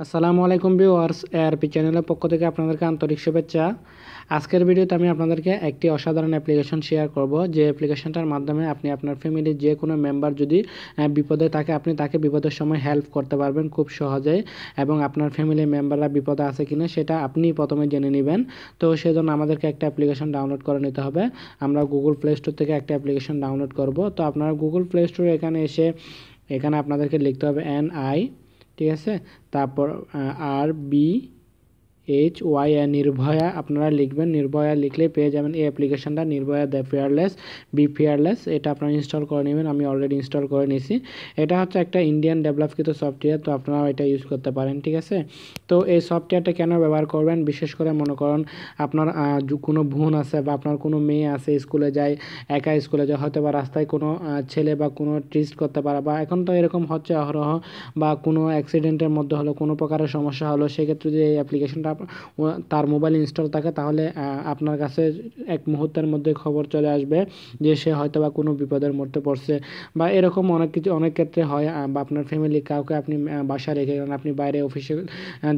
আসসালামু আলাইকুম viewers, ARP চ্যানেলের পক্ষ থেকে আপনাদেরকে আন্তরিক শুভেচ্ছা। আজকের ভিডিওতে আমি আপনাদেরকে একটি অসাধারণ অ্যাপ্লিকেশন শেয়ার করব, যে অ্যাপ্লিকেশনটার মাধ্যমে আপনি আপনার ফ্যামিলির যে কোনো মেম্বার যদি বিপদে থাকে, আপনি তাকে বিপদের সময় হেল্প করতে পারবেন খুব সহজেই। এবং আপনার ফ্যামিলির মেম্বাররা বিপদে আছে কিনা সেটা আপনি প্রথমে জেনে নেবেন। তো সেজন্য আমাদেরকে একটা অ্যাপ্লিকেশন ডাউনলোড করে নিতে হবে। আমরা গুগল প্লে স্টোর থেকে একটা অ্যাপ্লিকেশন ডাউনলোড করব। তো আপনারা গুগল প্লে স্টোরে এখানে এসে এখানে আপনাদেরকে লিখতে হবে NI, ঠিক আছে, তারপর RBHY নির্ভয়া আপনারা লিখবেন। নির্ভয়া লিখলেই পেয়ে যাবেন এই অ্যাপ্লিকেশনটা, Nirbhaya the fearless, be fearless. এটা আপনারা ইনস্টল করে নেবেন। আমি অলরেডি ইনস্টল করে নিয়েছি। এটা হচ্ছে একটা ইন্ডিয়ান ডেভেলপকৃত সফটওয়্যার, তো আপনারা এটা ইউজ করতে পারেন, ঠিক আছে। তো এই সফটওয়্যারটা কেন ব্যবহার করবেন, বিশেষ করে মনে করেন আপনার কোনো বোন আছে বা আপনার কোনো মেয়ে আছে, স্কুলে যায়, একা স্কুলে যায়, হয়তো বা রাস্তায় কোনো ছেলে বা কোনো ট্রিস্ট করতে পারে, বা এখন তো এরকম হচ্ছে অহরহ, বা কোনো অ্যাক্সিডেন্টের মধ্যে হলো, কোনো প্রকারের সমস্যা হলো, সেক্ষেত্রে যদি এই অ্যাপ্লিকেশনটা তার মোবাইল ইনস্টল থাকে, তাহলে আপনার কাছে এক মুহূর্তের মধ্যে খবর চলে আসবে যে সে হয়তো বা কোনো বিপদের মধ্যে পড়ছে, বা এরকম অনেক কিছু অনেক ক্ষেত্রে হয়। বা আপনার ফ্যামিলি কাউকে আপনি বাসায় রেখে গেলেন, আপনি বাইরে অফিসে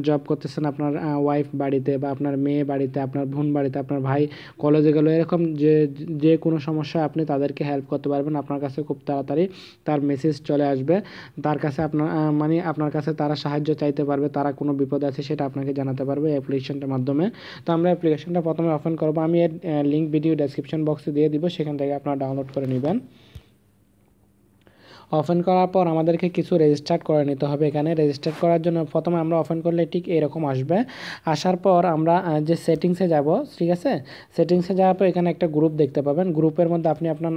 জব করতেছেন, আপনার ওয়াইফ বাড়িতে, বা আপনার মেয়ে বাড়িতে, আপনার বোন বাড়িতে, আপনার ভাই কলেজে গেলো, এরকম যে কোনো সমস্যা আপনি তাদেরকে হেল্প করতে পারবেন। আপনার কাছে খুব তাড়াতাড়ি তার মেসেজ চলে আসবে, তার কাছে আপনার মানে আপনার কাছে তারা সাহায্য চাইতে পারবে, তারা কোনো বিপদ আছে সেটা আপনাকে জানাতে পারবে অ্যাপ্লিকেশনটার মাধ্যমে। তো আমরা অ্যাপ্লিকেশনটা প্রথমে ওপেন করব। আমি এর লিঙ্ক ভিডিও ডেসক্রিপশন বক্সে দিয়ে দিব, সেখান থেকে আপনারা ডাউনলোড করে নেবেন। ওপেন করার পর আমাদেরকে কিছু রেজিস্টার করে নিতে হবে। এখানে রেজিস্টার করার জন্য প্রথমে আমরা ওপেন করলে ঠিক এরকম আসবে। আসার পর আমরা যে সেটিংসে যাব, ঠিক আছে, সেটিংসে যাওয়ার পর এখানে একটা গ্রুপ দেখতে পাবেন। গ্রুপের মধ্যে আপনি আপনার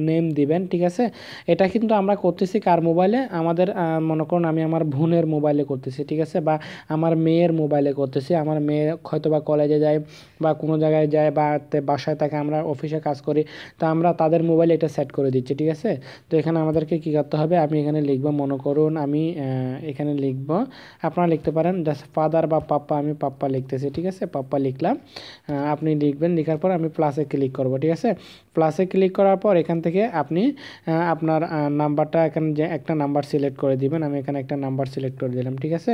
নেম দিবেন, ঠিক আছে। এটা কিন্তু আমরা করতেছি কার মোবাইলে, আমাদের মনে করুন আমি আমার বোনের মোবাইলে করতেছি, ঠিক আছে, বা আমার মেয়ের মোবাইলে করতেছি। আমার মেয়ে হয়তো বা কলেজে যায় বা কোনো জায়গায় যায়, বা বাসায় থাকে, আমরা অফিসে কাজ করি, তো আমরা তাদের মোবাইলে এটা সেট করে দিচ্ছি, ঠিক আছে। তো এখানে আমাদেরকে কি করতে হবে, আমি এখানে লিখব, মনে করুন আমি এখানে লিখব, আপনারা লিখতে পারেন জাস্ট ফাদার বা পাপ্পা, আমি পাপ্পা লিখতেছি, ঠিক আছে, পাপ্পা লিখলাম। আপনি লিখবেন, লেখার পর আমি প্লাসে ক্লিক করব, ঠিক আছে। প্লাসে ক্লিক করার পর এখান থেকে আপনি আপনার নাম্বারটা, এখানে যে একটা নাম্বার সিলেক্ট করে দিবেন। আমি এখানে একটা নাম্বার সিলেক্ট করে দিলাম, ঠিক আছে।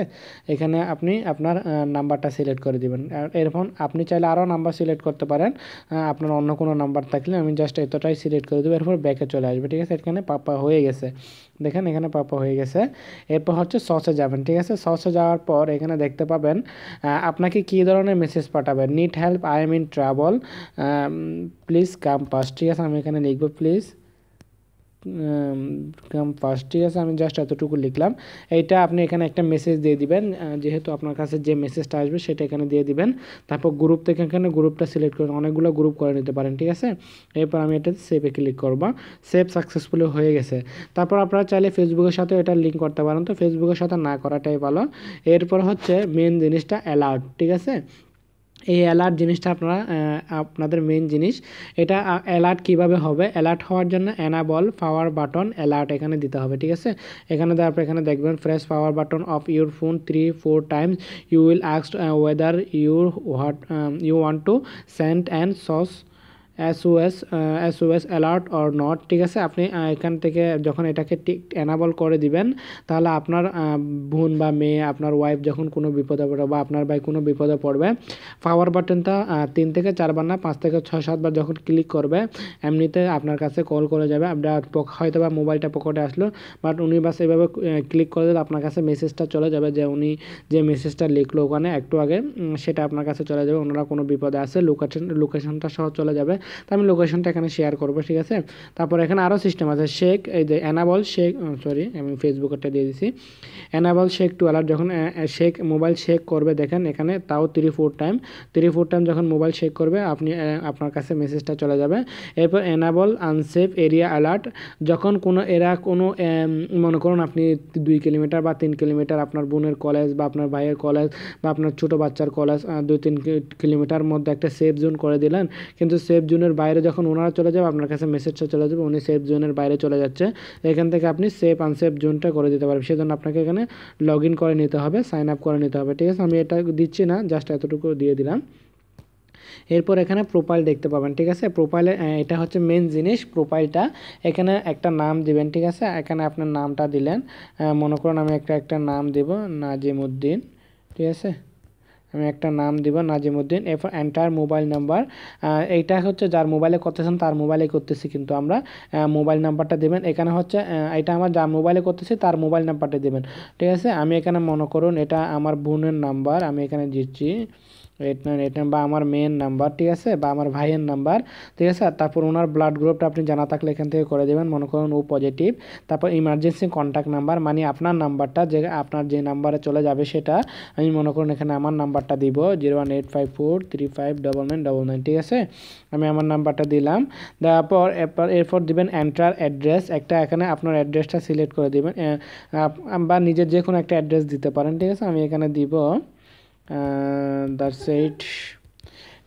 এখানে আপনি আপনার নাম্বারটা সিলেক্ট করে দিবেন। এরপর আপনি চাইলে আরও নাম্বার সিলেক্ট করতে পারেন, আপনার অন্য কোনো নাম্বার থাকলে। আমি জাস্ট এতটাই সিলেক্ট করে দেবো, এরপর ব্যাকে চলে আসবে, ঠিক আছে। এখানে পাপ্পা হয়ে গেছে, দেখেন এখানে পাপ্পা হয়ে গেছে। এরপর হচ্ছে সসে যাবেন, ঠিক আছে। সসে যাওয়ার পর এখানে দেখতে পাবেন আপনাকে কী ধরনের মেসেজ পাঠাবে, need help, I am in travel, please come fast, ঠিক আছে। আমি এখানে লিখবো প্লিজ কাম ফার্স্ট, ঠিক আছে। আমি জাস্ট এতটুকু লিখলাম। এইটা আপনি এখানে একটা মেসেজ দিয়ে দিবেন, যেহেতু আপনার কাছে যে মেসেজটা আসবে সেটা এখানে দিয়ে দিবেন। তারপর গ্রুপ থেকে এখানে গ্রুপটা সিলেক্ট করে অনেকগুলো গ্রুপ করে নিতে পারেন, ঠিক আছে। এরপর আমি এটাতে সেভে ক্লিক করব। সেভ সাকসেসফুলি হয়ে গেছে। তারপর আপনারা চাইলে ফেসবুকের সাথে এটা লিঙ্ক করতে পারেন, তো ফেসবুকের সাথে না করাটাই ভালো। এরপর হচ্ছে মেন জিনিসটা অ্যালার্ট, ঠিক আছে। এই অ্যালার্ট জিনিসটা আপনারা আপনাদের মেন জিনিস। এটা অ্যালার্ট কিভাবে হবে, অ্যালার্ট হওয়ার জন্য এনাবল পাওয়ার বাটন অ্যালার্ট এখানে দিতে হবে, ঠিক আছে। এখানে দেওয়ার পর এখানে দেখবেন press power button of your phone 3-4 times, you will ask whether you want to send and SOS SOS alert or not, ঠিক আছে। আপনি এখান থেকে যখন এটাকে ঠিক এনাবল করে দিবেন, তাহলে আপনার বোন বা মেয়ে, আপনার ওয়াইফ যখন কোনো বিপদে পড়বে, বা আপনার ভাই কোনো বিপদে পড়বে, পাওয়ার বাটনটা 3 থেকে 4 বার না 5 থেকে 6-7 বার যখন ক্লিক করবে, এমনিতে আপনার কাছে কল করে যাবে। আপনার হয়তো বা মোবাইলটা পকেটে আসলো, বাট উনি বাস এভাবে ক্লিক করে দিলে আপনার কাছে মেসেজটা চলে যাবে, যে উনি যে মেসেজটা লিখলো ওখানে একটু আগে, সেটা আপনার কাছে চলে যাবে। ওনারা কোনো বিপদে আছে, লোকেশনটা সহ চলে যাবে। তো আমি লোকেশনটা এখানে শেয়ার করবো, ঠিক আছে। তারপর এখানে আরও সিস্টেম আছে, শেক, এই যে এনাবল শেক, সরি আমি ফেসবুকেরটা দিয়ে দিছি। এনাবল শেক টু অ্যালার্ট, যখন শেক মোবাইল শেক করবে, দেখেন এখানে তাও 3-4 টাইম যখন মোবাইল শেক করবে, আপনি আপনার কাছে মেসেজটা চলে যাবে। এরপর এনাবল আনসেফ এরিয়া অ্যালার্ট, যখন কোনো মনে করুন আপনি 2 কিলোমিটার বা 3 কিলোমিটার আপনার বোনের কলেজ বা আপনার ভাইয়ের কলেজ বা আপনার ছোটো বাচ্চার কলেজ 2-3 কিলোমিটার মধ্যে একটা সেফ জোন করে দিলেন, কিন্তু সেফ জোনের বাইরে যখন ওনারা চলে যাবে, আপনার কাছে মেসেজটা চলে যাবে উনি সেফ জোনের বাইরে চলে যাচ্ছে। এখান থেকে আপনি সেফ আনসেফ জোনটা করে দিতে পারবেন। সেজন্য আপনাকে এখানে লগ ইন করে নিতে হবে, সাইন আপ করে নিতে হবে, ঠিক আছে। আমি এটা দিচ্ছি না, জাস্ট এতটুকু দিয়ে দিলাম। এরপর এখানে প্রোফাইল দেখতে পাবেন, ঠিক আছে। প্রোফাইলে এটা হচ্ছে মেন জিনিস, প্রোফাইলটা। এখানে একটা নাম দিবেন, ঠিক আছে। এখানে আপনার নামটা দিলেন, মনে করুন আমি একটা নাম দেব নাজিমউদ্দিন, ঠিক আছে। আমি একটা নাম দিব নাজিমউদ্দিন। এরপর এন্টার মোবাইল নাম্বার, এইটা হচ্ছে যার মোবাইলে করতেছেন তার মোবাইলে করতেছি, কিন্তু আমরা মোবাইল নাম্বারটা দেবেন। এখানে হচ্ছে এটা আমার যার মোবাইলে করতেছি তার মোবাইল নাম্বারটা দেবেন, ঠিক আছে। আমি এখানে মনে করুন এটা আমার বোনের নাম্বার, আমি এখানে দিচ্ছি 8989, বা আমার মেয়ের নাম্বার, ঠিক আছে, বা আমার ভাইয়ের নাম্বার, ঠিক আছে। তারপর ওনার ব্লাড গ্রুপটা আপনি জানা থাকলে এখান থেকে করে দেবেন, মনে করুন ও পজিটিভ। তারপর ইমার্জেন্সি কন্ট্যাক্ট নাম্বার, মানে আপনার নাম্বারটা যে আপনার যে নাম্বারে চলে যাবে সেটা, আমি মনে করুন এখানে আমার নাম্বারটা দিব 01854359999, ঠিক আছে। আমি আমার নাম্বারটা দিলাম, দেওয়ার পর এরপর দিবেন এন্টার অ্যাড্রেস। একটা এখানে আপনার অ্যাড্রেসটা সিলেক্ট করে দিবেন, বা নিজের যে কোনো একটা অ্যাড্রেস দিতে পারেন, ঠিক আছে। আমি এখানে দিব দ্যাটস ইট,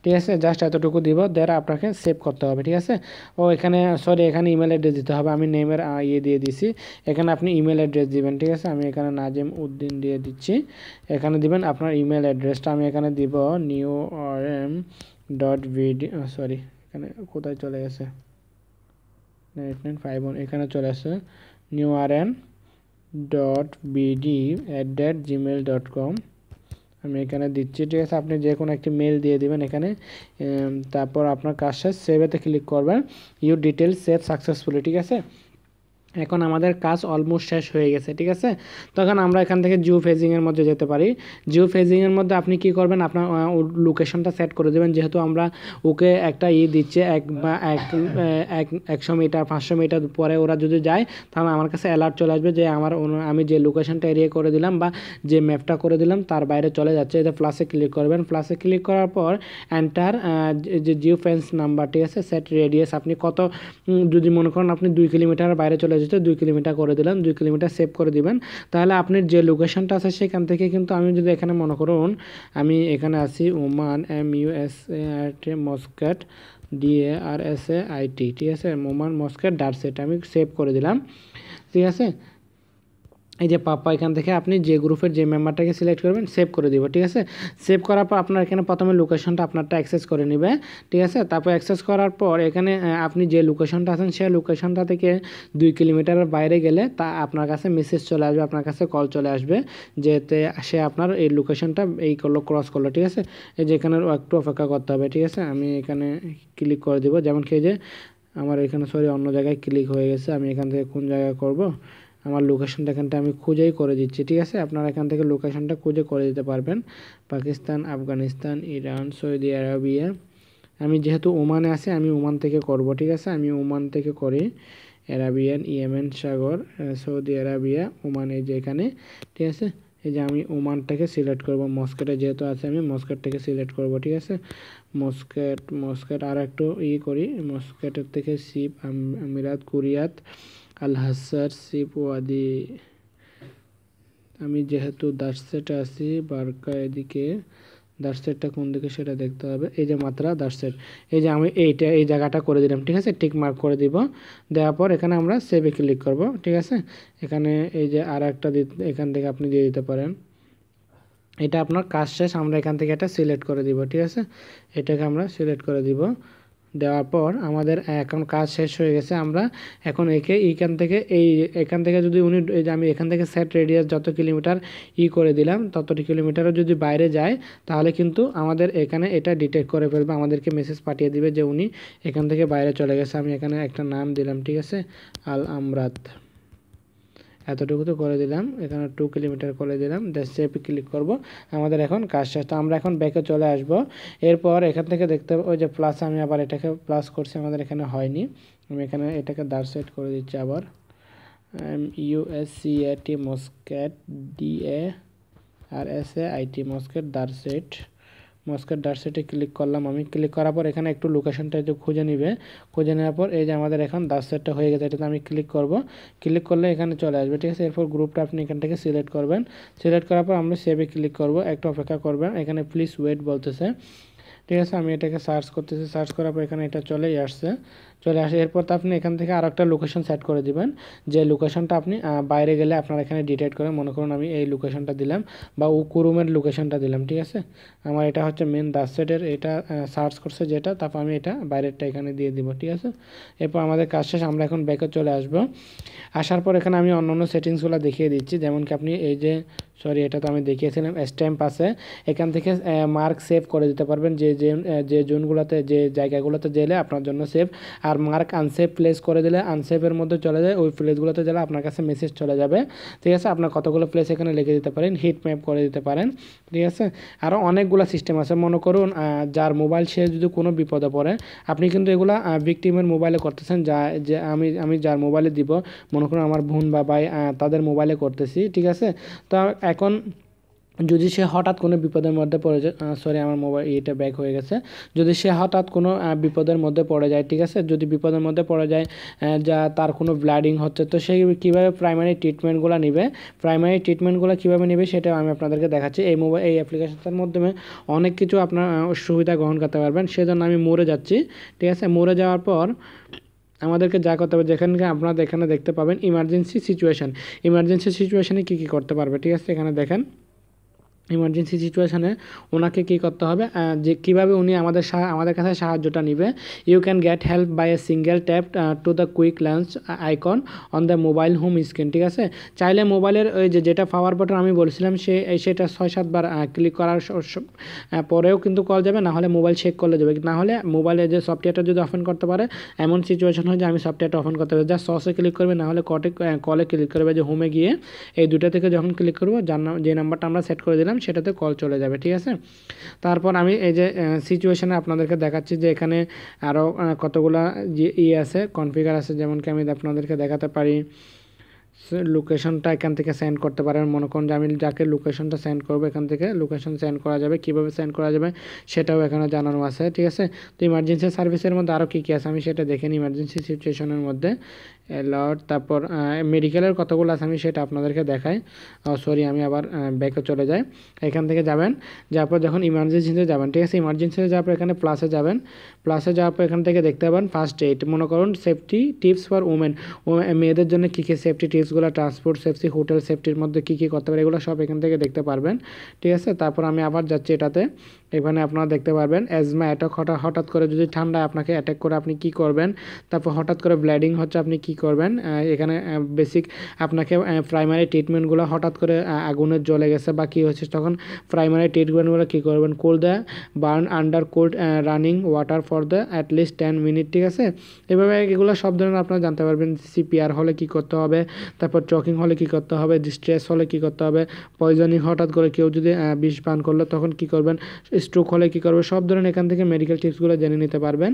ঠিক আছে। জাস্ট এতটুকু দিব, দেওয়ার আপনাকে সেভ করতে হবে, ঠিক আছে। ও এখানে সরি, এখানে ইমেল অ্যাড্রেস দিতে হবে, আমি নেমের দিয়ে দিছি। এখানে আপনি ইমেল অ্যাড্রেস দিবেন, ঠিক আছে। আমি এখানে নাজিমউদ্দিন দিয়ে দিচ্ছি, এখানে দিবেন আপনার ইমেল অ্যাড্রেসটা। আমি এখানে দিব newarm.vd, সরি এখানে কোথায় চলে গেছে, 8951, এখানে চলে আসে newarm.bd@gmail.com, আমি এখানে দিচ্ছি, ঠিক আছে। আপনি যে কোনো একটি মেল দিয়ে দিবেন এখানে, তারপর আপনার কাজ শেষ, সেভেতে ক্লিক করবেন, ইউর ডিটেলস সেভ সাকসেসফুলি, ঠিক আছে। এখন আমাদের কাজ অলমোস্ট শেষ হয়ে গেছে, ঠিক আছে। তখন আমরা এখান থেকে জিও ফেজিংয়ের মধ্যে যেতে পারি। জিও ফেজিংয়ের মধ্যে আপনি কি করবেন, আপনার লোকেশনটা সেট করে দেবেন। যেহেতু আমরা ওকে একটা দিচ্ছে 100 মিটার 500 মিটার পরে ওরা যদি যায়, তাহলে আমার কাছে অ্যালার্ট চলে আসবে যে আমি যে লোকেশনটা এরিয়া করে দিলাম বা যে ম্যাপটা করে দিলাম তার বাইরে চলে যাচ্ছে। এটা প্লাসে ক্লিক করবেন, প্লাসে ক্লিক করার পর এন্টার যে জিও ফেন্স নাম্বার, ঠিক আছে, সেট রেডিয়াস, আপনি কত, যদি মনে করেন আপনি 2 কিলোমিটার বাইরে চলে যেতে 2 কিলোমিটার করে দিলেন, 2 কিলোমিটার সেভ করে দিবেন। তাহলে আপনার যে লোকেশনটা আছে সেখান থেকে কিন্তু আমি যদি এখানে মনে করুন আমি এখানে আছি ওমান MUSART মস্কাট DARSAIT, ঠিক আছে, ওমান মস্কাট ডারসেট, আমি সেভ করে দিলাম, ঠিক আছে। এই যে পাপা, এখান থেকে আপনি যে গ্রুপের যে মেম্বারটাকে সিলেক্ট করবেন সেভ করে দিব, ঠিক আছে। সেভ করার পর আপনার এখানে প্রথমে লোকেশনটা আপনারটা অ্যাক্সেস করে নেবে, ঠিক আছে। তারপর অ্যাক্সেস করার পর এখানে আপনি যে লোকেশনটা আছেন সেই লোকেশনটা থেকে 2 কিলোমিটারের বাইরে গেলে তা আপনার কাছে মেসেজ চলে আসবে, আপনার কাছে কল চলে আসবে যেতে সে আপনার এই লোকেশনটা এই করলো, ক্রস করলো, ঠিক আছে। এই যে এখানে একটু অপেক্ষা করতে হবে, ঠিক আছে। আমি এখানে ক্লিক করে দিব, যেমন কি যে আমার এখানে সরি অন্য জায়গায় ক্লিক হয়ে গেছে, আমি এখান থেকে কোন জায়গায় করব, আমার লোকেশনটা এখানটা আমি খুঁজেই করে দিচ্ছি, ঠিক আছে। আপনারা এখান থেকে লোকেশনটা খুঁজে করে দিতে পারবেন, Pakistan, Afghanistan, Iran, Saudi Arabia. আমি যেহেতু ওমানে আছি আমি ওমান থেকে করব, ঠিক আছে। আমি ওমান থেকে করি, আরাবিয়ান, ইয়েমেন সাগর, সৌদি আরবিয়া, ওমান, এই যে এখানে, ঠিক আছে। এই যে আমি ওমানটাকে সিলেক্ট করব, মস্কেটে যেহেতু আছে আমি মস্কেট থেকে সিলেক্ট করব, ঠিক আছে। মস্কেট আর একটু করি, মস্কেটের থেকে শিপ আমিরাত, কুরিয়াত, আল হাসার, শিপ ওয়াদি। আমি যেহেতু দার্সেটে আছি, বারকা এদিকে, দার্সেটটা কোন দিকে সেটা দেখতে হবে। এই যে মাত্রা দার্সেট, এই যে আমি এই জায়গাটা করে দিলাম, ঠিক আছে, টিক মার্ক করে দিব। দেওয়ার পর এখানে আমরা সেভে ক্লিক করব, ঠিক আছে। এখানে এই যে আর একটা এখান থেকে আপনি দিয়ে দিতে পারেন। এটা আপনার কাজ শেষ, আমরা এখান থেকে এটা সিলেক্ট করে দিব, ঠিক আছে। এটাকে আমরা সিলেক্ট করে দিব, দেওয়ার পর আমাদের এখন কাজ শেষ হয়ে গেছে। আমরা এখন এখান থেকে যদি উনি, এই যে আমি এখান থেকে সেট রেডিয়াস যত কিলোমিটার করে দিলাম ততটি কিলোমিটারও যদি বাইরে যায় তাহলে কিন্তু আমাদের এখানে এটা ডিটেক্ট করে ফেলবে, আমাদেরকে মেসেজ পাঠিয়ে দিবে যে উনি এখান থেকে বাইরে চলে গেছে। আমি এখানে একটা নাম দিলাম, ঠিক আছে, আল আমরাত, এতটুকু তো করে দিলাম। এখানে 2 কিলোমিটার করে দিলাম, সেভে ক্লিক করব, আমাদের এখন কাজ শেষ। তো আমরা এখন ব্যাকে চলে আসব। এরপর এখান থেকে দেখতে হবে ওই যে প্লাস, আমি আবার এটাকে প্লাস করছি, আমাদের এখানে হয়নি। আমি এখানে এটাকে দারসেট করে দিচ্ছি আবার, MUSCAT মস্কেট DARSAIT মস্কেট দারসেটে ক্লিক করলাম। আমি ক্লিক করার পর এখানে একটু লোকেশনটা একটু খুঁজে নেবে, খুঁজে নেওয়ার পর এই যে আমাদের এখন দারসেটটা হয়ে গেছে, এটাতে আমি ক্লিক করব, ক্লিক করলে এখানে চলে আসবে, ঠিক আছে। এরপর গ্রুপটা আপনি এখান থেকে সিলেক্ট করবেন, সিলেক্ট করার পর আমরা সেভে ক্লিক করব, একটু অপেক্ষা করবেন, এখানে প্লিজ ওয়েট বলতেছে, ঠিক আছে। আমি এটাকে সার্চ করতেছি, সার্চ করার পর এখানে এটা চলেই আসছে, চলে আসে। এরপর তো আপনি এখান থেকে আর একটা লোকেশন সেট করে দিবেন, যে লোকেশনটা আপনি বাইরে গেলে আপনার এখানে ডিটেক্ট করে। মনে করুন আমি এই লোকেশনটা দিলাম বা উকুরুমের লোকেশনটা দিলাম, ঠিক আছে। আমার এটা হচ্ছে মেন দাসেটের, এটা সার্চ করছে যেটা, তারপর আমি এটা বাইরেরটা এখানে দিয়ে দিব, ঠিক আছে। এরপর আমাদের কাজ শেষ, আমরা এখন ব্যাকে চলে আসবো। আসার পর এখানে আমি অন্যান্য সেটিংসগুলো দেখিয়ে দিচ্ছি, যেমন কি আপনি এই যে সরি এটা তো আমি দেখিয়েছিলাম, স্ট্যাম্প আছে, এখান থেকে মার্ক সেভ করে দিতে পারবেন, যে জোনগুলোতে যে জায়গাগুলোতে গেলে আপনার জন্য সেভ। আর মার্ক আনসেভ প্লেস করে দিলে আনসেভের মধ্যে চলে যায়, ওই প্লেসগুলোতে গেলে আপনার কাছে মেসেজ চলে যাবে, ঠিক আছে। আপনার কতগুলো প্লেস এখানে লিখে দিতে পারেন, হিট ম্যাপ করে দিতে পারেন, ঠিক আছে। আরও অনেকগুলো সিস্টেম আছে। মনে করুন যার মোবাইল সে যদি কোনো বিপদে পড়ে, আপনি কিন্তু এগুলা ভিকটিমের মোবাইলে করতেছেন, যে আমি যার মোবাইলে দিব, মনে করুন আমার বোন বা ভাই, তাদের মোবাইলে করতেছি, ঠিক আছে। তো এখন যদি সে হঠাৎ কোনো বিপদের মধ্যে পড়ে যায়, সরি আমার মোবাইল এটা ব্যাক হয়ে গেছে, যদি সে হঠাৎ কোনো বিপদের মধ্যে পড়ে যায়, ঠিক আছে, যদি বিপদের মধ্যে পড়ে যায়, যা তার কোনো ব্লিডিং হচ্ছে, তো সে কীভাবে প্রাইমারি ট্রিটমেন্টগুলো নেবে, কীভাবে নেবে সেটা আমি আপনাদেরকে দেখাচ্ছি। এই অ্যাপ্লিকেশনটার মাধ্যমে অনেক কিছু আপনার সুবিধা গ্রহণ করতে পারবেন। সেজন্য আমি মোড়ে যাচ্ছি, ঠিক আছে। মোড়ে যাওয়ার পর আমাদেরকে যা করতে হবে, যেখানে আপনারা এখানে দেখতে পাবেন ইমার্জেন্সি সিচুয়েশানে কী কী করতে পারবে, ঠিক আছে। এখানে দেখেন ইমার্জেন্সি সিচুয়েশানে ওনাকে কী করতে হবে, যে কীভাবে উনি আমাদের কাছে সাহায্যটা নেবে। You can get help by a single tap to the quick launch icon on the mobile home screen, ঠিক আছে। চাইলে মোবাইলের ওই যেটা পাওয়ার বাটন আমি বলছিলাম, সেটা 6-7 বার ক্লিক করার পরেও কিন্তু কল যাবে, না হলে মোবাইল চেক করলে যাবে, না হলে মোবাইলে যে সফটওয়্যারটা যদি ওপেন করতে পারে, এমন সিচুয়েশন হয় যে আমি সফটওয়্যারটা ওপেন করতে পারি, যা সসে ক্লিক করবে, না হলে কলে ক্লিক করবে, যে হোমে গিয়ে এই দুটা থেকে যখন ক্লিক করবো, যে নাম্বারটা আমরা সেট করে দিলাম সেটাতে কল চলে যাবে, ঠিক আছে। তারপর আমি এই যে সিচুয়েশানে আপনাদেরকে দেখাচ্ছি যে এখানে আরও কতগুলা যে আছে কনফিগার আছে, যেমন কি আমি আপনাদেরকে দেখাতে পারি। লোকেশনটা এখান থেকে সেন্ড করতে পারেন। মনে করুন যে আমি যাকে লোকেশনটা সেন্ড করবো, এখান থেকে লোকেশন সেন্ড করা যাবে, কীভাবে সেন্ড করা যাবে সেটাও এখানে জানানো আছে, ঠিক আছে। তো ইমার্জেন্সি সার্ভিসের মধ্যে আরও কী কী আছে আমি সেটা দেখে নিই। ইমার্জেন্সি সিচুয়েশনের মধ্যে অ্যালার্ট, তারপর মেডিকেলের কতগুলো আছে আমি সেটা আপনাদেরকে দেখাই। সরি আমি আবার ব্যাকে চলে যাই। এখান থেকে যাবেন, যাওয়ার পর যখন ইমার্জেন্সিতে যাবেন, ঠিক আছে, ইমার্জেন্সিতে যাওয়ার পর এখানে প্লাসে যাবেন। প্লাসে যাওয়ার পর এখান থেকে দেখতে পাবেন ফার্স্ট এইড। মনে করুন সেফটি টিপস ফর উমেন, মেয়েদের জন্য কী কী সেফটি টিপসগুলো, ট্রান্সপোর্ট সেফটি, হোটেল সেফটির মধ্যে কী কী করতে পারে, এগুলো সব এখান থেকে দেখতে পারবেন, ঠিক আছে। তারপর আমি আবার যাচ্ছি এটাতে, এখানে আপনারা দেখতে পারবেন অ্যাজমা অ্যাটাক, হঠাৎ করে যদি ঠান্ডায় আপনাকে অ্যাটাক করে আপনি কী করবেন। তারপর হঠাৎ করে ব্লিডিং হচ্ছে আপনি কী করবেন। এখানে বেসিক আপনাকে প্রাইমারি ট্রিটমেন্টগুলো, হঠাৎ করে আগুনের জ্বলে গেছে বা কী হচ্ছে, তখন প্রাইমারি ট্রিটমেন্টগুলো কী করবেন, cold the burn under cold running water for the at least 10 minute, ঠিক আছে। এভাবে এগুলো সব ধরনের আপনারা জানতে পারবেন। সিপিআর হলে কী করতে হবে, তারপর চকিং হলে কী করতে হবে, ডিস্ট্রেস হলে কী করতে হবে, পয়জনিং হঠাৎ করে কেউ যদি বিষ পান করলো তখন কী করবেন, স্ট্রোক হলে কী করবে, সব ধরনের এখান থেকে মেডিকেল টিপসগুলো জেনে নিতে পারবেন।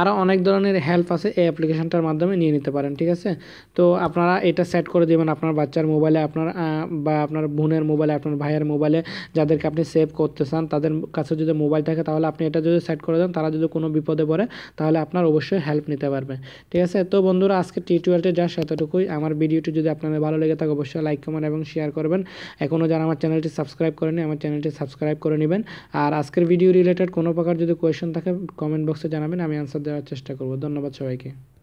আরও অনেক ধরনের হেল্প আছে, এই অ্যাপ্লিকেশনটার মাধ্যমে নিয়ে নিতে পারেন, ঠিক আছে। তো আপনারা এটা সেট করে দেবেন আপনার বাচ্চার মোবাইলে, বা আপনার বোনের মোবাইলে, আপনার ভাইয়ের মোবাইলে, যাদেরকে আপনি সেভ করতে চান তাদের কাছে যদি মোবাইল থাকে, তাহলে আপনি এটা যদি সেট করে দেন, তারা যদি কোনো বিপদে পড়ে তাহলে আপনার অবশ্যই হেল্প নিতে পারবে, ঠিক আছে। তো বন্ধুরা আজকে টিউটোরিয়ালটি যা সেতটুকুই। আমার ভিডিওটি যদি আপনাদের ভালো লেগে থাকে অবশ্যই লাইক, কমেন্ট এবং শেয়ার করবেন। এখনও যারা আমার চ্যানেলটি সাবস্ক্রাইব করেনি, আমার চ্যানেলটি সাবস্ক্রাইব করে নেবেন। আর আজকের ভিডিও রিলেটেড কোনো প্রকার যদি কোয়েশ্চেন থাকে কমেন্ট বক্সে জানাবেন, আমি আনসার দেওয়ার চেষ্টা করব। ধন্যবাদ সবাইকে।